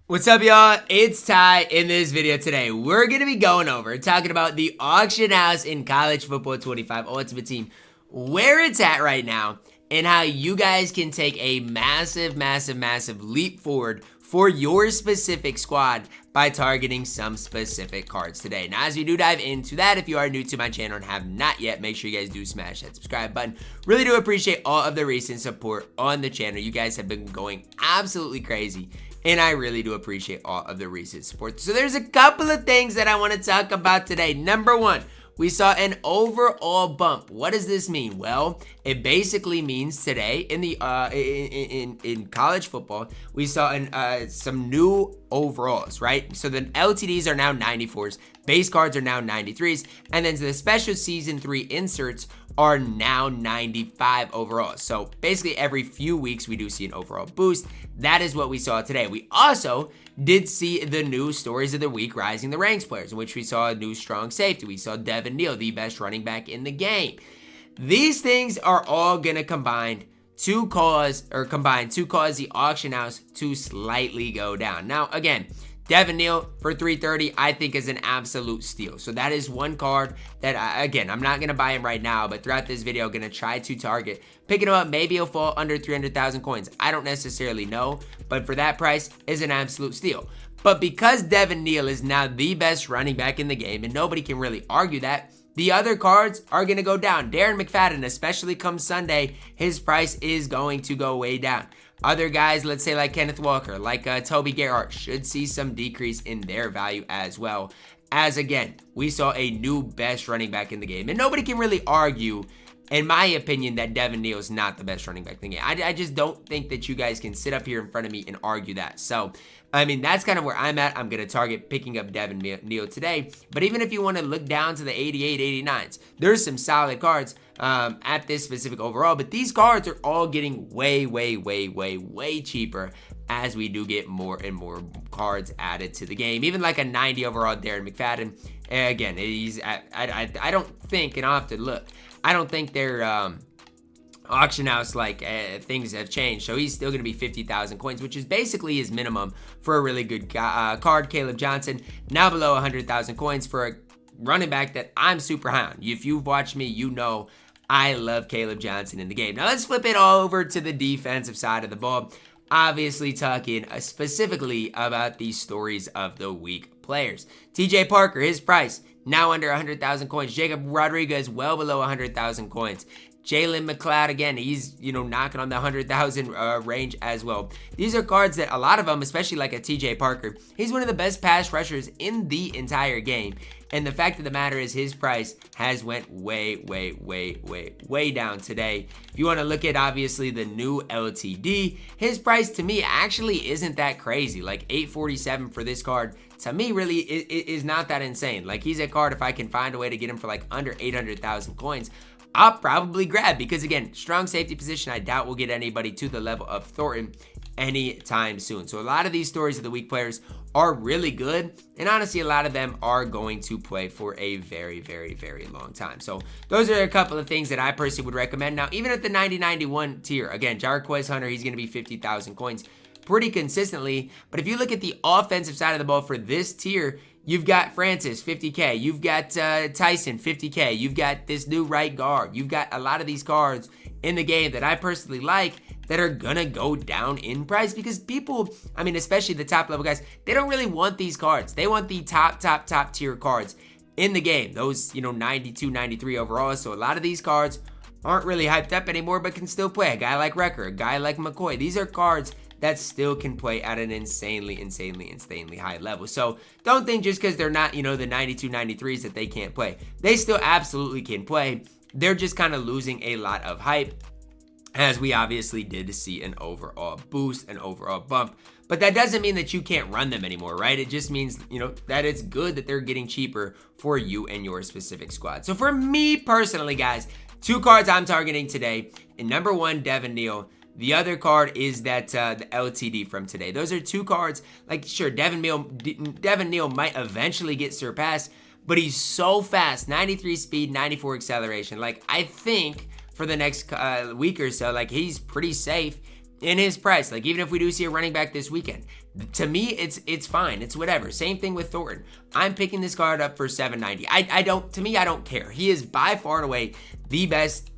What's up, y'all? It's Ty. In this video today, we're going to be going over talking about the auction house in College Football 25 Ultimate Team, where it's at right now, and how you guys can take a massive leap forward for your specific squad by targeting some specific cards today. Now, as we do dive into that, if you are new to my channel and have not yet, make sure you guys do smash that subscribe button. Really do appreciate all of the recent support on the channel. You guys have been going absolutely crazy, and I really do appreciate all of the recent support. So there's a couple of things that I want to talk about today. Number one, we saw an overall bump. What does this mean? Well, it basically means today in the in college football, we saw some new overalls, right? So the LTDs are now 94s, base cards are now 93s, and then the special season 3 inserts are now 95 overalls. So basically every few weeks we do see an overall boost. That is what we saw today. We also did see the new stories of the week rising the ranks players, in which we saw a new strong safety. We saw Devin Neal, the best running back in the game. These things are all going to combine to cause the auction house to slightly go down. Now, again, Devin Neal for 330, I think is an absolute steal. So that is one card that, I'm not going to buy him right now, but throughout this video, I'm going to try to target picking him up. Maybe he'll fall under 300,000 coins. I don't necessarily know, but for that price, is an absolute steal. But because Devin Neal is now the best running back in the game, and nobody can really argue that, the other cards are going to go down. Darren McFadden, especially come Sunday, his price is going to go way down. Other guys, let's say like Kenneth Walker, like Toby Gerhart, should see some decrease in their value as well. As again, we saw a new best running back in the game. And nobody can really argue, in my opinion, that Devin Neal is not the best running back in the game. I just don't think that you guys can sit up here in front of me and argue that. So, I mean, that's kind of where I'm at. I'm going to target picking up Devin Neal today. But even if you want to look down to the 88, 89s, there's some solid cards at this specific overall. But these cards are all getting way cheaper as we do get more and more cards added to the game. Even like a 90 overall Darren McFadden. Again, he's I don't think, and I'll have to look, I don't think they're auction house things have changed, so he's still going to be 50,000 coins, which is basically his minimum for a really good card. Caleb Johnson now below 100,000 coins for a running back that I'm super high on. If you've watched me, you know I love Caleb Johnson in the game. Now let's flip it all over to the defensive side of the ball. Obviously talking specifically about these stories of the week players. TJ Parker, his price now under 100,000 coins. Jacob Rodriguez well below 100,000 coins. Jalen McLeod, again, he's, knocking on the 100,000 range as well. These are cards that a lot of them, especially like a TJ Parker, he's one of the best pass rushers in the entire game. And the fact of the matter is his price has went way down today. If you want to look at, obviously, the new LTD, his price to me actually isn't that crazy. Like 847 for this card, to me, really is not that insane. Like, he's a card, if I can find a way to get him for like under 800,000 coins, I'll probably grab, because again, strong safety position, I doubt we'll get anybody to the level of Thornton anytime soon. So a lot of these stories of the week players are really good, and honestly, a lot of them are going to play for a very long time. So those are a couple of things that I personally would recommend. Now, even at the 90-91 tier, again, Jarquez Hunter, he's going to be 50,000 coins pretty consistently. But if you look at the offensive side of the ball for this tier, you've got Francis, 50K. You've got Tyson, 50K. You've got this new right guard. You've got a lot of these cards in the game that I personally like that are going to go down in price, because people, I mean, especially the top level guys, they don't really want these cards. They want the top tier cards in the game. Those, 92, 93 overall. So a lot of these cards aren't really hyped up anymore, but can still play. A guy like Wrecker, a guy like McCoy. These are cards that still can play at an insanely high level. So don't think just because they're not, the 92, 93s that they can't play. They still absolutely can play. They're just kind of losing a lot of hype, as we obviously did see an overall boost, an overall bump. But that doesn't mean that you can't run them anymore, right? It just means, that it's good that they're getting cheaper for you and your specific squad. So for me personally, guys, 2 cards I'm targeting today. And number 1, Devin Neal. The other card is that the LTD from today. Those are 2 cards. Like, sure, Devin Neal might eventually get surpassed, but he's so fast. 93 speed, 94 acceleration. Like, I think for the next week or so, like, he's pretty safe in his price. Like, even if we do see a running back this weekend, to me, it's fine. It's whatever. Same thing with Thornton. I'm picking this card up for $7.90. I don't care. He is by far and away the best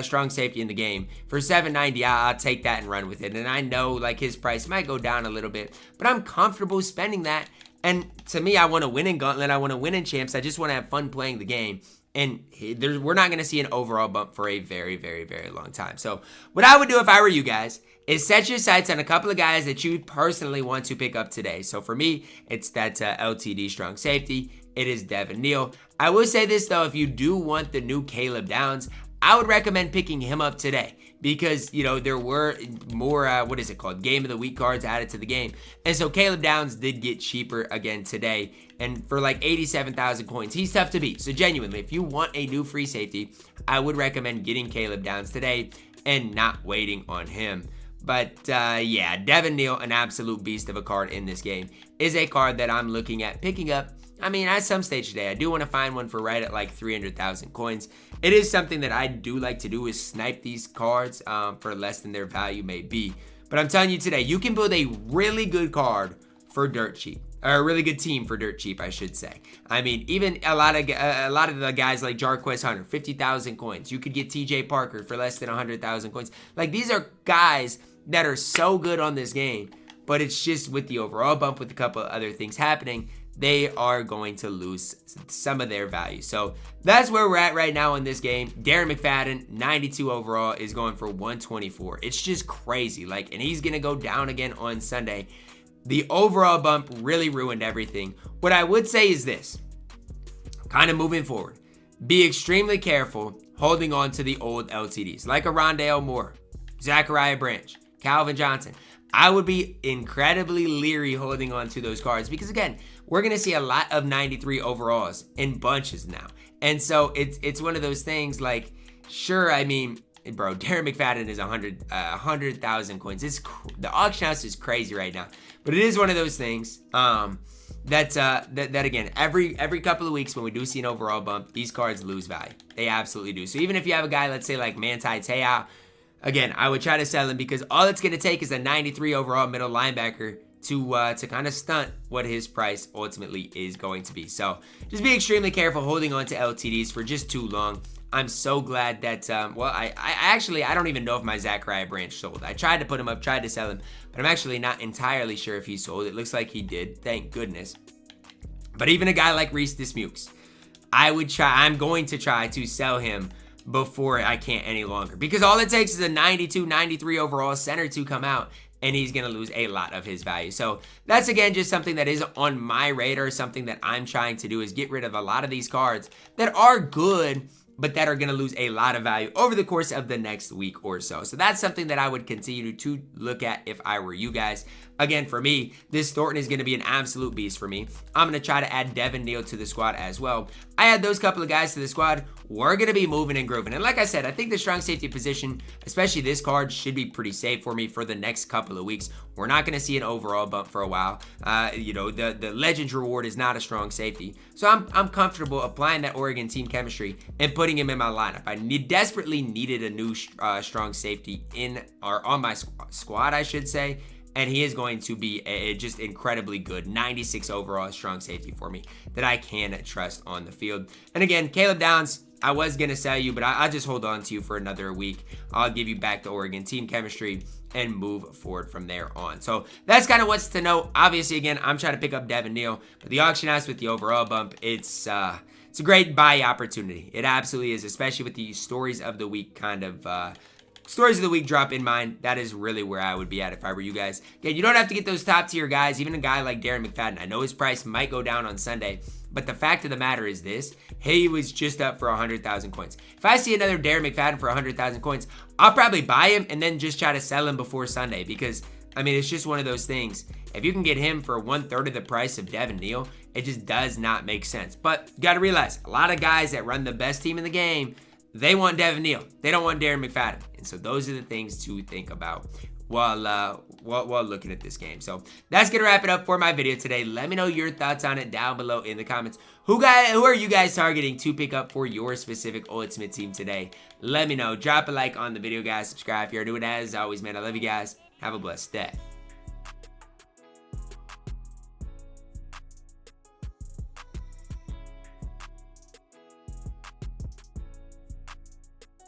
strong safety in the game. For $7.90, I'll take that and run with it. And I know, like, his price might go down a little bit, but I'm comfortable spending that. And to me, I want to win in Gauntlet. I want to win in Champs. I just want to have fun playing the game. And we're not going to see an overall bump for a very, very, very long time. So what I would do if I were you guys is set your sights on a couple of guys that you personally want to pick up today. So for me, it's that LTD strong safety. It is Devin Neal. I will say this, though. If you do want the new Caleb Downs, I would recommend picking him up today because, you know, there were more, Game of the Week cards added to the game. And so Caleb Downs did get cheaper again today. And for like 87,000 coins, he's tough to beat. So genuinely, if you want a new free safety, I would recommend getting Caleb Downs today and not waiting on him. But yeah, Devin Neal, an absolute beast of a card in this game, is a card that I'm looking at picking up. I mean, at some stage today, I do want to find one for right at like 300,000 coins. It is something that I do like to do, is snipe these cards for less than their value may be. But I'm telling you today, you can build a really good card for dirt cheap. Or a really good team for dirt cheap, I should say. I mean, even a lot of the guys like Jarquez Hunter, 50,000 coins. You could get TJ Parker for less than 100,000 coins. Like, these are guys that are so good on this game, but it's just with the overall bump, with a couple of other things happening, they are going to lose some of their value. So that's where we're at right now in this game. Darren McFadden, 92 overall, is going for 124. It's just crazy. Like, and he's going to go down again on Sunday. The overall bump really ruined everything. What I would say is this, kind of moving forward, be extremely careful holding on to the old LTDs, like a Rondale Moore, Zachariah Branch, Calvin Johnson. I would be incredibly leery holding on to those cards because, again, we're going to see a lot of 93 overalls in bunches now. And so it's one of those things like, sure, I mean, bro, Darren McFadden is 100,000 coins. The auction house is crazy right now. But it is one of those things that again, every couple of weeks when we do see an overall bump, these cards lose value. They absolutely do. So even if you have a guy, let's say like Manti Te'o, again, I would try to sell him because all it's going to take is a 93 overall middle linebacker to kind of stunt what his price ultimately is going to be. So just be extremely careful holding on to LTDs for just too long. I'm so glad that, I don't even know if my Zachariah Branch sold. I tried to put him up, tried to sell him, but I'm actually not entirely sure if he sold. It looks like he did, thank goodness. But even a guy like Reese Dismukes, I'm going to try to sell him before I can't any longer. Because all it takes is a 92, 93 overall center to come out, and he's going to lose a lot of his value. So that's, again, just something that is on my radar. Something that I'm trying to do is get rid of a lot of these cards that are good, but that are going to lose a lot of value over the course of the next week or so. So that's something that I would continue to look at if I were you guys. Again, for me, this Thornton is going to be an absolute beast for me. I'm going to try to add Devin Neal to the squad as well. I add those couple of guys to the squad. We're going to be moving and grooving. And like I said, I think the strong safety position, especially this card, should be pretty safe for me for the next couple of weeks. We're not going to see an overall bump for a while. The Legends reward is not a strong safety. So I'm comfortable applying that Oregon team chemistry and putting him in my lineup. I desperately needed a new strong safety on my squad, I should say. And he is going to be just incredibly good. 96 overall strong safety for me that I can trust on the field. And again, Caleb Downs, I was going to sell you, but I'll just hold on to you for another week. I'll give you back to Oregon team chemistry and move forward from there on. So that's kind of what's to know. Obviously, again, I'm trying to pick up Devin Neal, but the auction house with the overall bump, it's a great buy opportunity. It absolutely is, especially with the stories of the week stories of the week drop in mind. That is really where I would be at if I were you guys. Again, you don't have to get those top tier guys. Even a guy like Darren McFadden, I know his price might go down on Sunday, but the fact of the matter is this: he was just up for 100,000 coins. If I see another Darren McFadden for 100,000 coins, I'll probably buy him and then just try to sell him before Sunday, because I mean, it's just one of those things. If you can get him for 1/3 of the price of Devin Neal, it just does not make sense. But you got to realize, a lot of guys that run the best team in the game, they want Devin Neal. They don't want Darren McFadden. And so those are the things to think about while while looking at this game. So that's going to wrap it up for my video today. Let me know your thoughts on it down below in the comments. Who are you guys targeting to pick up for your specific ultimate team today? Let me know. Drop a like on the video, guys. Subscribe if you're new. And as always, man, I love you guys. Have a blessed day.